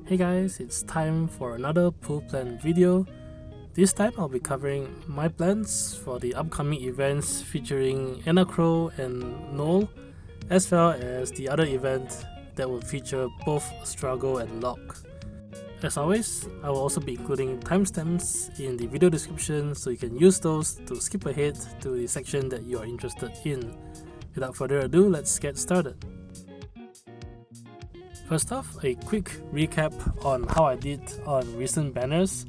Hey guys, it's time for another pool plan video. This time I'll be covering my plans for the upcoming events featuring Enna Kros and Noel, as well as the other event that will feature both Strago and Locke. As always, I will also be including timestamps in the video description so you can use those to skip ahead to the section that you are interested in. Without further ado, let's get started. First off, a quick recap on how I did on recent banners,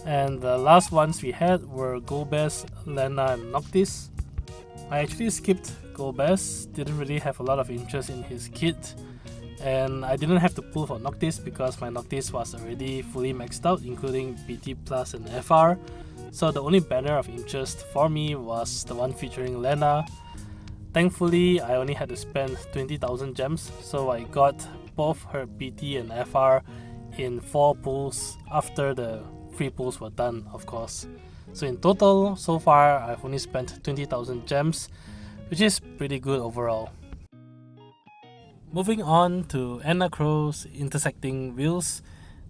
and the last ones we had were Golbez, Lenna and Noctis. I actually skipped Golbez, didn't really have a lot of interest in his kit, and I didn't have to pull for Noctis because my Noctis was already fully maxed out including BT Plus and FR, so the only banner of interest for me was the one featuring Lenna. Thankfully, I only had to spend 20,000 gems, so I got both her BT and FR in 4 pulls after the free pulls were done, of course. So in total, so far, I've only spent 20,000 gems, which is pretty good overall. Moving on to Enna Kros Intersecting Wheels.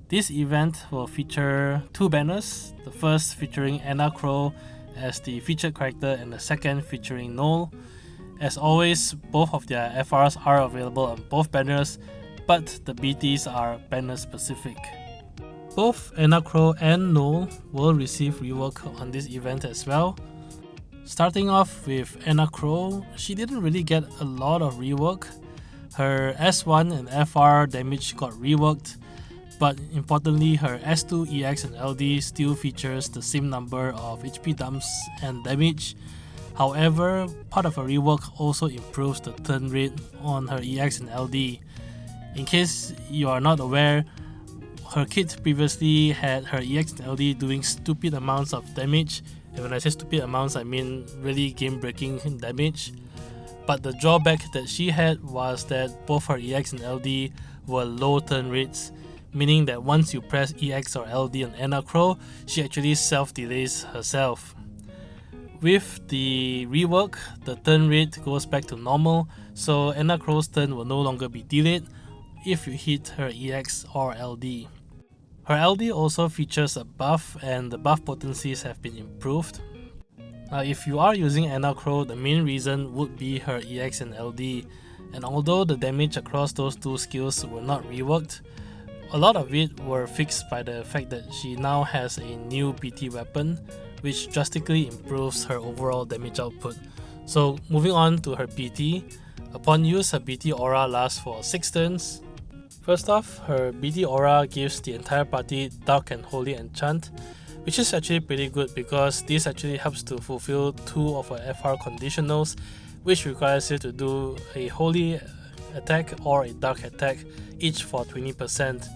This event will feature 2 banners, the first featuring Enna Kros as the featured character and the second featuring Noel. As always, both of their FRs are available on both banners, but the BTs are banner specific. Both Enna Kros and Noel will receive rework on this event as well. Starting off with Enna Kros, she didn't really get a lot of rework. Her S1 and FR damage got reworked, but importantly her S2, EX and LD still features the same number of HP dumps and damage. However, part of her rework also improves the turn rate on her EX and LD. In case you are not aware, her kit previously had her EX and LD doing stupid amounts of damage, and when I say stupid amounts I mean really game breaking damage. But the drawback that she had was that both her EX and LD were low turn rates, meaning that once you press EX or LD on Enna Kros, she actually self-delays herself. With the rework, the turn rate goes back to normal, so Enna Kros's turn will no longer be delayed if you hit her EX or LD. Her LD also features a buff, and the buff potencies have been improved. Now, if you are using Enna Kros, the main reason would be her EX and LD, and although the damage across those 2 skills were not reworked, a lot of it were fixed by the fact that she now has a new BT weapon, which drastically improves her overall damage output. So moving on to her BT, upon use her BT aura lasts for 6 turns. First off, her BT aura gives the entire party Dark and Holy Enchant, which is actually pretty good because this actually helps to fulfill 2 of her FR conditionals, which requires you to do a Holy attack or a Dark attack, each for 20%.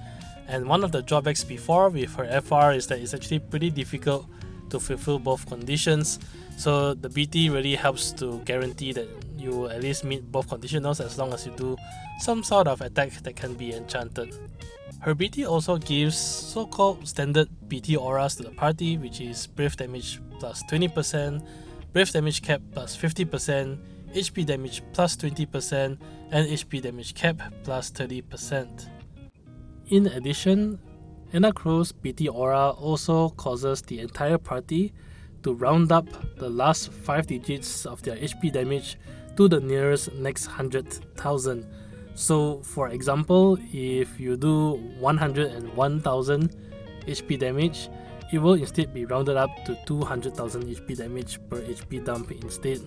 And one of the drawbacks before with her FR is that it's actually pretty difficult to fulfill both conditions, so the BT really helps to guarantee that you at least meet both conditionals as long as you do some sort of attack that can be enchanted. Her BT also gives so-called standard BT auras to the party, which is Brave damage plus 20%, Brave damage cap plus 50%, HP damage plus 20%, and HP damage cap plus 30%. In addition, Enna Kros' BT aura also causes the entire party to round up the last 5 digits of their HP damage to the nearest next 100,000. So for example, if you do 101,000 HP damage, it will instead be rounded up to 200,000 HP damage per HP dump instead.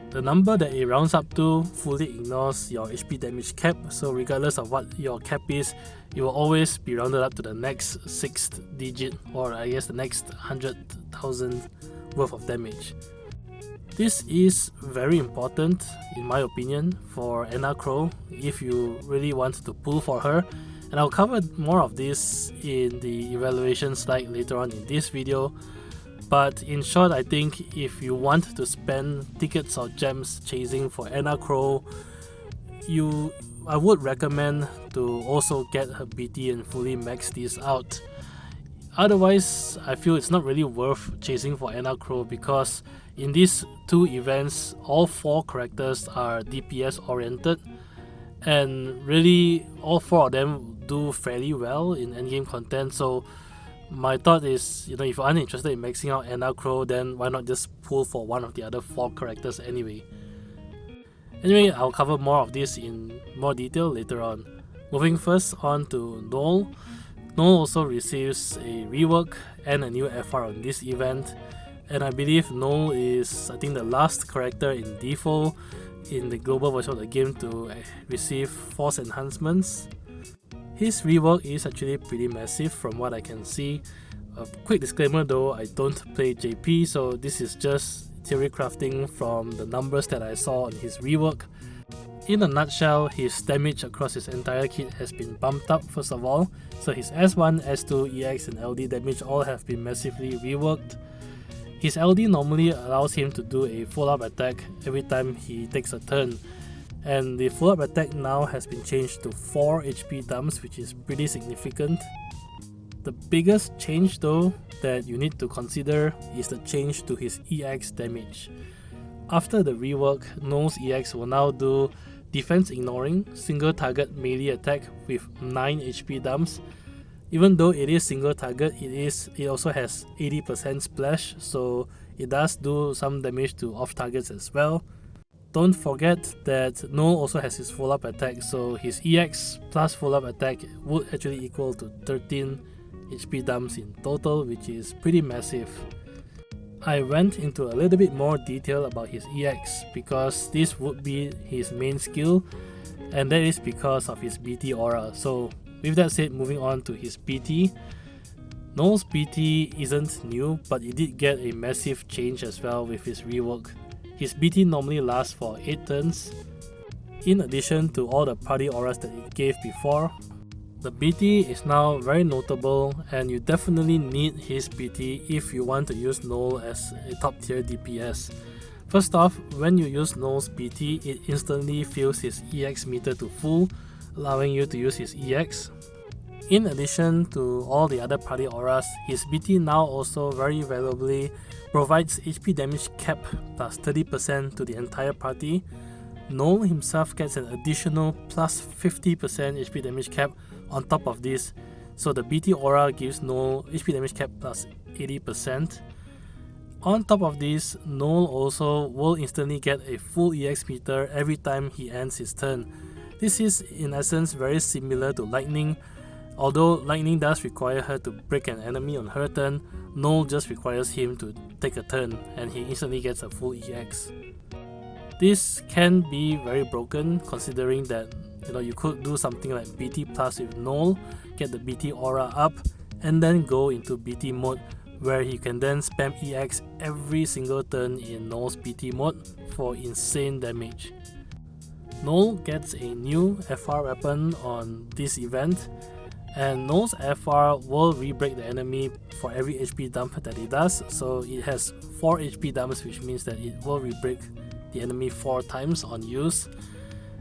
The number that it rounds up to fully ignores your HP damage cap, so regardless of what your cap is, it will always be rounded up to the next 6th digit, or I guess the next 100,000 worth of damage. This is very important, in my opinion, for Enna Kros if you really want to pull for her, and I'll cover more of this in the evaluation slide later on in this video. But in short, I think if you want to spend tickets or gems chasing for Enna Kros, I would recommend to also get her BT and fully max this out. Otherwise, I feel it's not really worth chasing for Enna Kros because in these 2 events, all 4 characters are DPS oriented, and really all 4 of them do fairly well in endgame content. So my thought is, if you aren't interested in maxing out Enna Kros, then why not just pull for one of the other 4 characters anyway. Anyway, I'll cover more of this in more detail later on. Moving first on to Noel. Noel also receives a rework and a new FR on this event, and I believe Noel is, the last character in DFFOO in the global version of the game to receive force enhancements. His rework is actually pretty massive from what I can see. A quick disclaimer though, I don't play JP, so this is just theory crafting from the numbers that I saw on his rework. In a nutshell, his damage across his entire kit has been bumped up first of all, so his S1, S2, EX and LD damage all have been massively reworked. His LD normally allows him to do a full up attack every time he takes a turn, and the full up attack now has been changed to 4 HP dumps, which is pretty significant. The biggest change though that you need to consider is the change to his EX damage. After the rework, Noel's EX will now do defense ignoring, single target melee attack with 9 HP dumps. Even though it is single target, it also has 80% splash, so it does do some damage to off targets as well. Don't forget that Noel also has his full up attack, so his EX plus full up attack would actually equal to 13 HP dumps in total, which is pretty massive. I went into a little bit more detail about his EX because this would be his main skill, and that is because of his BT aura. So with that said, moving on to his BT. Noel's BT isn't new, but it did get a massive change as well with his rework. His BT normally lasts for 8 turns. In addition to all the party auras that it gave before, the BT is now very notable, and you definitely need his BT if you want to use Noel as a top tier DPS. First off, when you use Noel's BT, it instantly fills his EX meter to full, allowing you to use his EX. In addition to all the other party auras, his BT now also very valuably provides HP damage cap plus 30% to the entire party. Noel himself gets an additional plus 50% HP damage cap on top of this, so the BT aura gives Noel HP damage cap plus 80%. On top of this, Noel also will instantly get a full EX meter every time he ends his turn. This is in essence very similar to Lightning. Although Lightning does require her to break an enemy on her turn, Noel just requires him to take a turn and he instantly gets a full EX. This can be very broken considering that you could do something like BT plus with Noel, get the BT aura up, and then go into BT mode where he can then spam EX every single turn in Noel's BT mode for insane damage. Noel gets a new FR weapon on this event, and Noel's FR will re-break the enemy for every HP dump that it does, so it has 4 HP dumps, which means that it will re-break the enemy 4 times on use.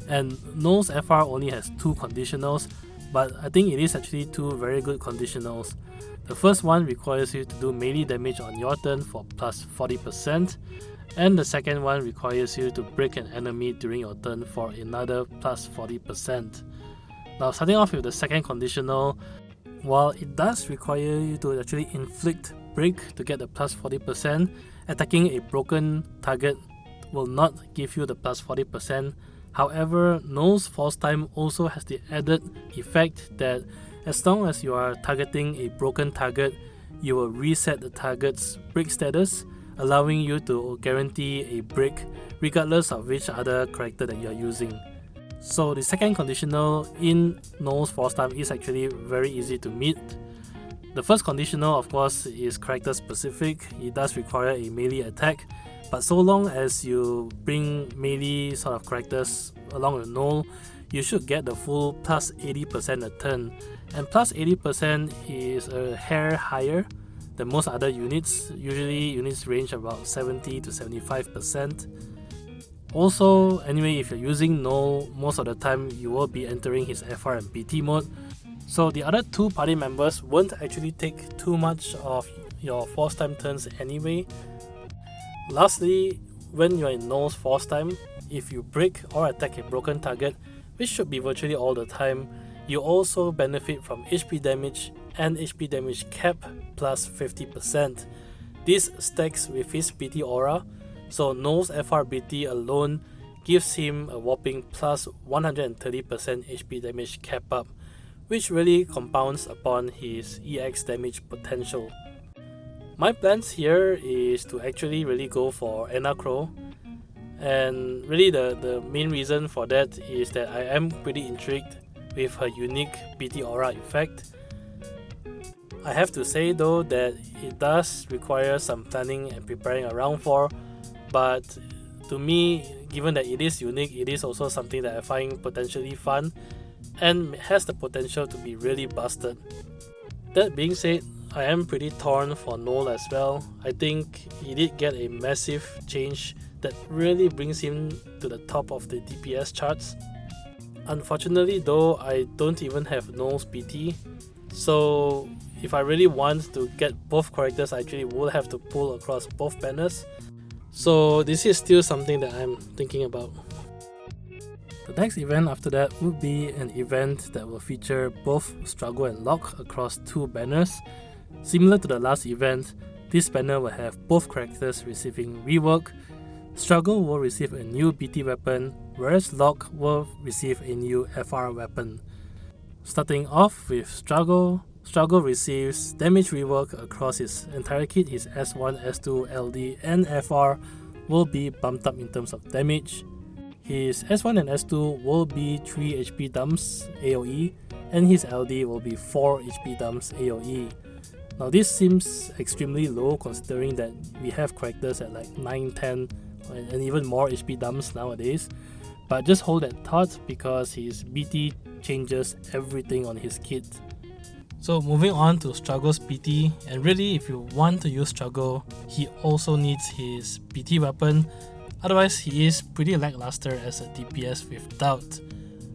And Noel's FR only has 2 conditionals, but I think it is actually 2 very good conditionals. The first one requires you to do melee damage on your turn for plus 40%, and the second one requires you to break an enemy during your turn for another plus 40%. Now, starting off with the second conditional, while it does require you to actually inflict break to get the plus 40%, attacking a broken target will not give you the plus 40%. However, Noel's Force Time also has the added effect that as long as you are targeting a broken target, you will reset the target's break status, allowing you to guarantee a break regardless of which other character that you are using. So the second conditional in Noel's Force Time is actually very easy to meet. The first conditional, of course, is character specific. It does require a melee attack, but so long as you bring melee sort of characters along with Noel, you should get the full plus 80% a turn, and plus 80% is a hair higher than most other units. Usually units range about 70 to 75%. Also, anyway, if you're using Noel, most of the time you will be entering his FR and BT mode, so the other 2 party members won't actually take too much of your force time turns anyway. Lastly, when you're in Noel's Force Time, if you break or attack a broken target, which should be virtually all the time, you also benefit from HP damage and HP damage cap plus 50%. This stacks with his BT aura, so Noel's FRBT alone gives him a whopping plus 130% HP damage cap up, which really compounds upon his EX damage potential. My plans here is to actually really go for Enna Kros, and really the main reason for that is that I am pretty intrigued with her unique BT aura effect. I have to say though that it does require some planning and preparing around for, but to me, given that it is unique, it is also something that I find potentially fun and has the potential to be really busted. That being said, I am pretty torn for Noel as well. I think he did get a massive change that really brings him to the top of the DPS charts. Unfortunately though, I don't even have Noel's BT, so if I really want to get both characters, I actually will have to pull across both banners. So this is still something that I'm thinking about. The next event after that would be an event that will feature both Strago and Locke across 2 banners. Similar to the last event, this banner will have both characters receiving rework. Strago will receive a new BT weapon, whereas Locke will receive a new FR weapon. Starting off with Strago receives damage rework across his entire kit. His S1, S2, LD and FR will be bumped up in terms of damage. His S1 and S2 will be 3 HP dumps AoE, and his LD will be 4 HP dumps AoE. Now this seems extremely low considering that we have characters at like 9, 10 and even more HP dumps nowadays, but just hold that thought because his BT changes everything on his kit. So moving on to Strago's BT, and really if you want to use Strago, he also needs his BT weapon, otherwise he is pretty lackluster as a DPS without.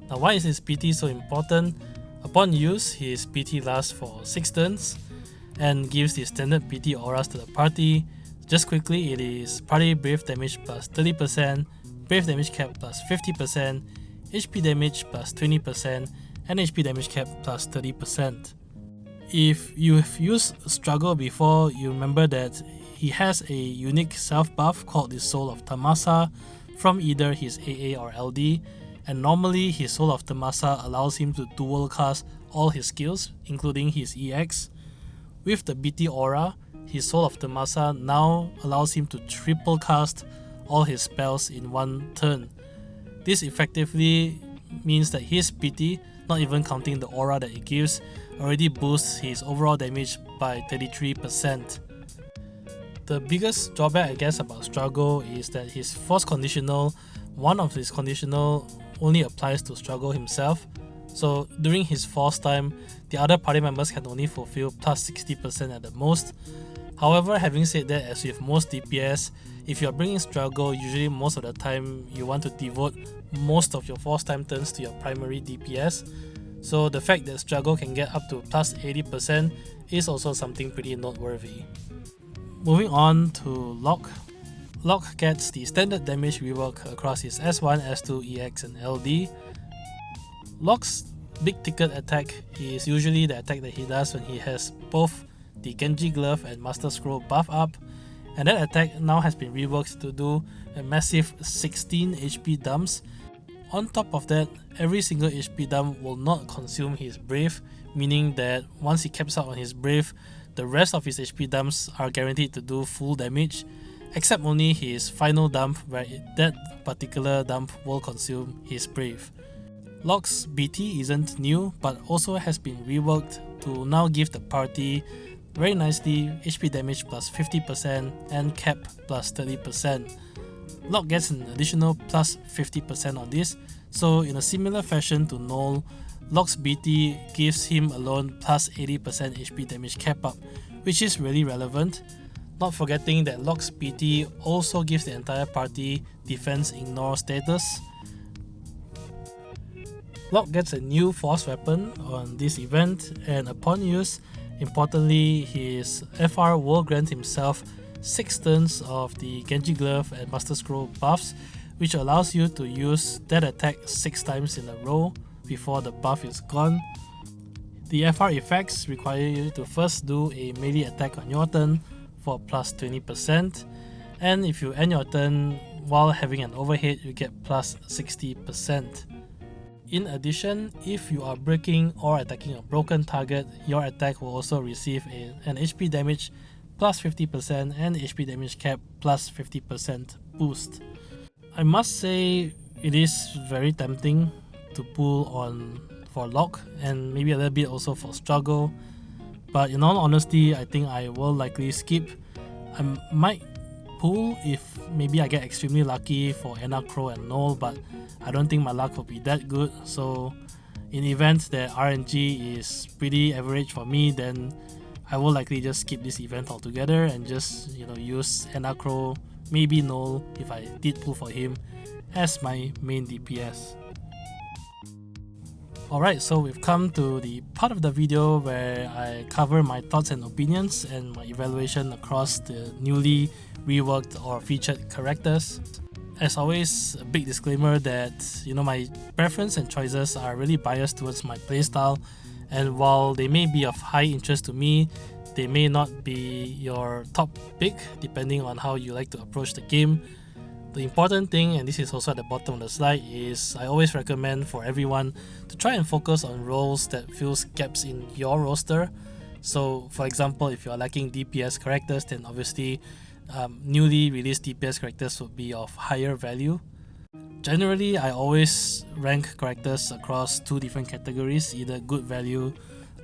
Now why is his BT so important? Upon use, his BT lasts for 6 turns and gives the standard BT auras to the party. Just quickly, it is party brave damage plus 30%, brave damage cap plus 50%, HP damage plus 20%, and HP damage cap plus 30%. If you've used Strago before, you remember that he has a unique self buff called the Soul of Tamasa from either his AA or LD, and normally his Soul of Tamasa allows him to dual cast all his skills, including his EX. With the BT aura, his Soul of Tamasa now allows him to triple cast all his spells in one turn. This effectively means that his BT, not even counting the aura that it gives, already boosts his overall damage by 33%. The biggest drawback I guess about Strago is that his force conditional, one of his conditional only applies to Strago himself. So during his force time, the other party members can only fulfill plus 60% at the most. However, having said that, as with most DPS, if you are bringing Strago, usually most of the time you want to devote most of your force time turns to your primary DPS. So the fact that Strago can get up to plus 80% is also something pretty noteworthy. Moving on to Locke. Locke gets the standard damage rework across his S1, S2, EX and LD. Locke's big ticket attack is usually the attack that he does when he has both the Genji Glove and Master Scroll buff up, and that attack now has been reworked to do a massive 16 HP dumps. On top of that, every single HP dump will not consume his Brave, meaning that once he caps out on his Brave, the rest of his HP dumps are guaranteed to do full damage, except only his final dump where that particular dump will consume his Brave. Locke's BT isn't new, but also has been reworked to now give the party very nicely HP damage plus 50% and cap plus 30%. Locke gets an additional plus 50% on this, so in a similar fashion to Noel, Locke's BT gives him alone plus 80% HP damage cap up, which is really relevant. Not forgetting that Locke's BT also gives the entire party defense ignore status. Locke gets a new force weapon on this event, and upon use, importantly, his FR will grant himself 6 turns of the Genji Glove and Master Scroll buffs, which allows you to use that attack 6 times in a row before the buff is gone. The FR effects require you to first do a melee attack on your turn for plus 20%, and if you end your turn while having an overhead, you get plus 60%. In addition, if you are breaking or attacking a broken target, your attack will also receive an HP damage plus 50% and HP damage cap plus 50% boost. I must say it is very tempting to pull on for Locke and maybe a little bit also for Strago, but in all honesty, I think I will likely skip. I might pull if maybe I get extremely lucky for Enna Kros and Noel, but I don't think my luck will be that good. So in events that RNG is pretty average for me, then I will likely just skip this event altogether and just use Enna Kros, maybe Noel if I did pull for him, as my main DPS. Alright, so we've come to the part of the video where I cover my thoughts and opinions and my evaluation across the newly reworked or featured characters. As always, a big disclaimer that my preference and choices are really biased towards my playstyle, and while they may be of high interest to me, they may not be your top pick depending on how you like to approach the game. The important thing, and this is also at the bottom of the slide, is I always recommend for everyone to try and focus on roles that fills gaps in your roster. So for example, if you're lacking DPS characters, then obviously newly released DPS characters would be of higher value. Generally, I always rank characters across 2 different categories, either good value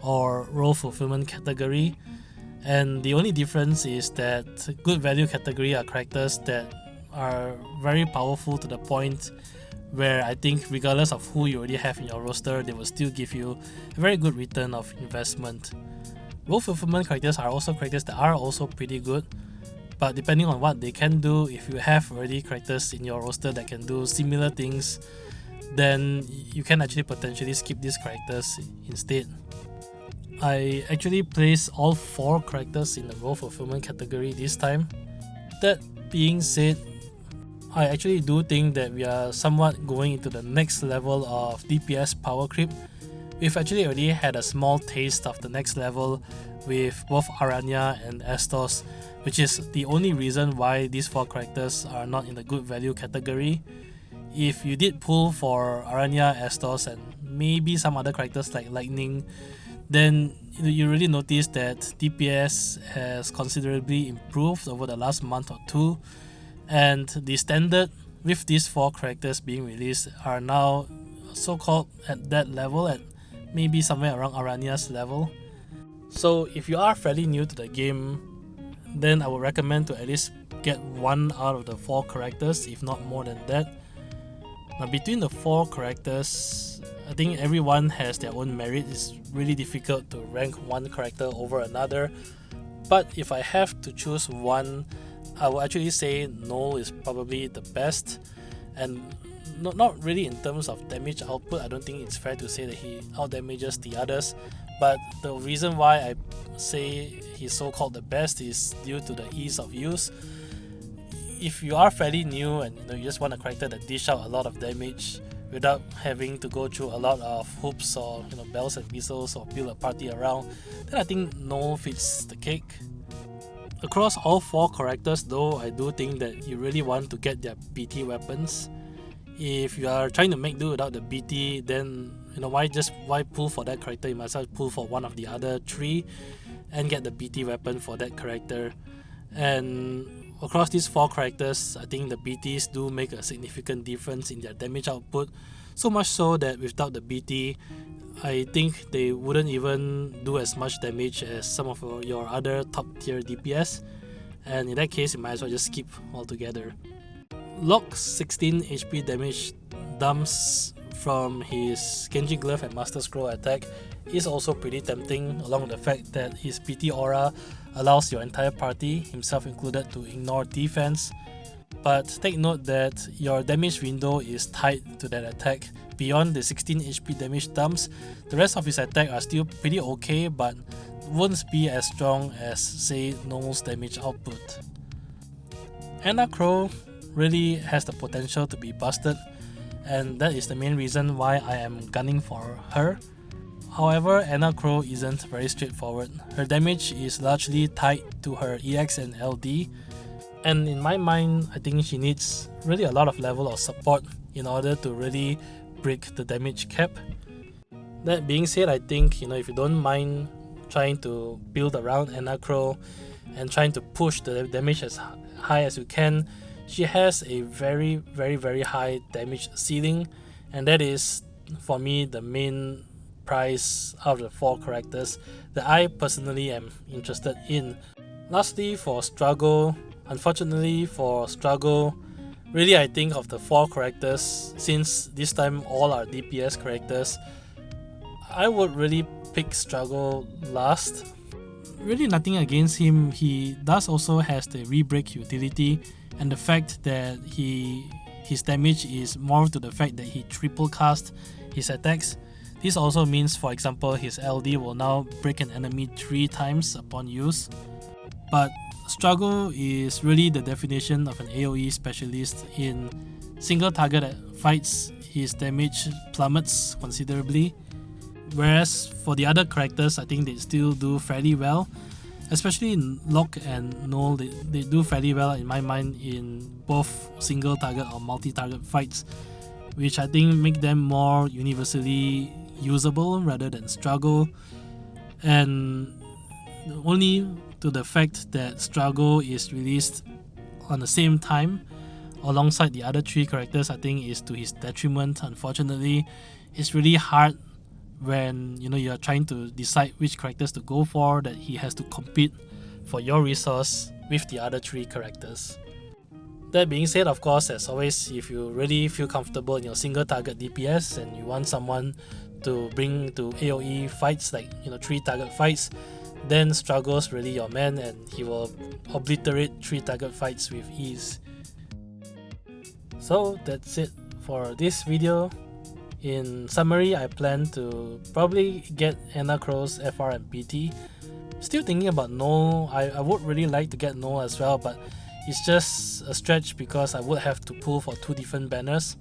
or role fulfillment category. And the only difference is that good value category are characters that are very powerful to the point where I think regardless of who you already have in your roster, they will still give you a very good return of investment. Role fulfillment characters are also characters that are also pretty good, but depending on what they can do, if you have already characters in your roster that can do similar things, then you can actually potentially skip these characters instead. I actually placed all 4 characters in the role fulfillment category this time. That being said, I actually do think that we are somewhat going into the next level of DPS power creep. We've actually already had a small taste of the next level with both Aranya and Estos, which is the only reason why these 4 characters are not in the good value category. If you did pull for Aranya, Estos, and maybe some other characters like Lightning, then you really notice that DPS has considerably improved over the last month or 2, and the standard with these 4 characters being released are now so-called at that level, at maybe somewhere around Aranya's level. So if you are fairly new to the game, then I would recommend to at least get 1 out of the 4 characters, if not more than that. Now between the 4 characters, I think everyone has their own merit. It's really difficult to rank one character over another, but if I have to choose one, I would actually say Noel is probably the best, and not really in terms of damage output. I don't think it's fair to say that he outdamages the others, but the reason why I say he's so-called the best is due to the ease of use. If you are fairly new and you just want a character that dish out a lot of damage without having to go through a lot of hoops or bells and whistles or build a party around, then I think Noel fits the cake. Across all 4 characters though, I do think that you really want to get their BT weapons. If you are trying to make do without the BT, then why pull for that character? You might as well pull for one of the other 3 and get the BT weapon for that character. And across these 4 characters, I think the BTs do make a significant difference in their damage output, so much so that without the BT, I think they wouldn't even do as much damage as some of your other top tier DPS, and in that case you might as well just skip altogether. Locke's 16 HP damage dumps from his Genji Glove and Master Scroll attack is also pretty tempting, along with the fact that his BT aura allows your entire party, himself included, to ignore defense. But take note that your damage window is tied to that attack. Beyond the 16 HP damage dumps, the rest of his attack are still pretty okay, but won't be as strong as say Noel's damage output. Enna Kros really has the potential to be busted, and that is the main reason why I am gunning for her. However, Enna Kros isn't very straightforward. Her damage is largely tied to her EX and LD, and in my mind, I think she needs really a lot of level of support in order to really break the damage cap. That being said, I think if you don't mind trying to build around Enna Kros and trying to push the damage as high as you can, she has a very high damage ceiling, and that is for me the main prize out of the 4 characters that I personally am interested in. Lastly, for Strago, unfortunately for Strago, really I think of the 4 characters, since this time all are DPS characters, I would really pick Strago last. Really nothing against him, he does also has the re-break utility, and the fact that his damage is more to the fact that he triple cast his attacks. This also means, for example, his LD will now break an enemy 3 times upon use. But Strago is really the definition of an AoE specialist. In single target fights, his damage plummets considerably. Whereas for the other characters, I think they still do fairly well. Especially Locke and Noel, they do fairly well in my mind in both single target or multi-target fights, which I think make them more universally usable rather than Strago. And only to the fact that Strago is released on the same time alongside the other 3 characters, I think is to his detriment. Unfortunately, it's really hard when you're trying to decide which characters to go for, that he has to compete for your resource with the other 3 characters. That being said, of course, as always, if you really feel comfortable in your single target DPS and you want someone to bring to AoE fights, like 3 target fights, then Strago's really your man, and he will obliterate 3 target fights with ease. So that's it for this video. In summary, I plan to probably get Enna Kros, FR and PT. Still thinking about Noel. I would really like to get Noel as well, but it's just a stretch because I would have to pull for 2 different banners.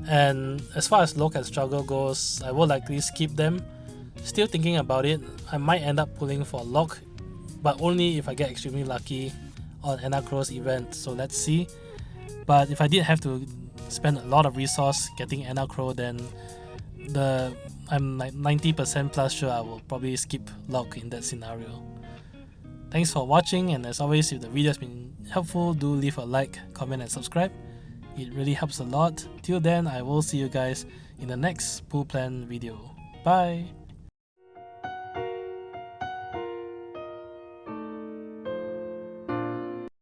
And as far as Locke and Strago goes, I will likely skip them. Still thinking about it. I might end up pulling for Locke, but only if I get extremely lucky on Enna Kros event, so let's see. But if I did have to spend a lot of resource getting Enna Kros, then I'm like 90% plus sure I will probably skip Locke in that scenario. Thanks for watching, and as always, if the video has been helpful, do leave a like, comment and subscribe. It really helps a lot. Till then, I will see you guys in the next pool plan video. Bye!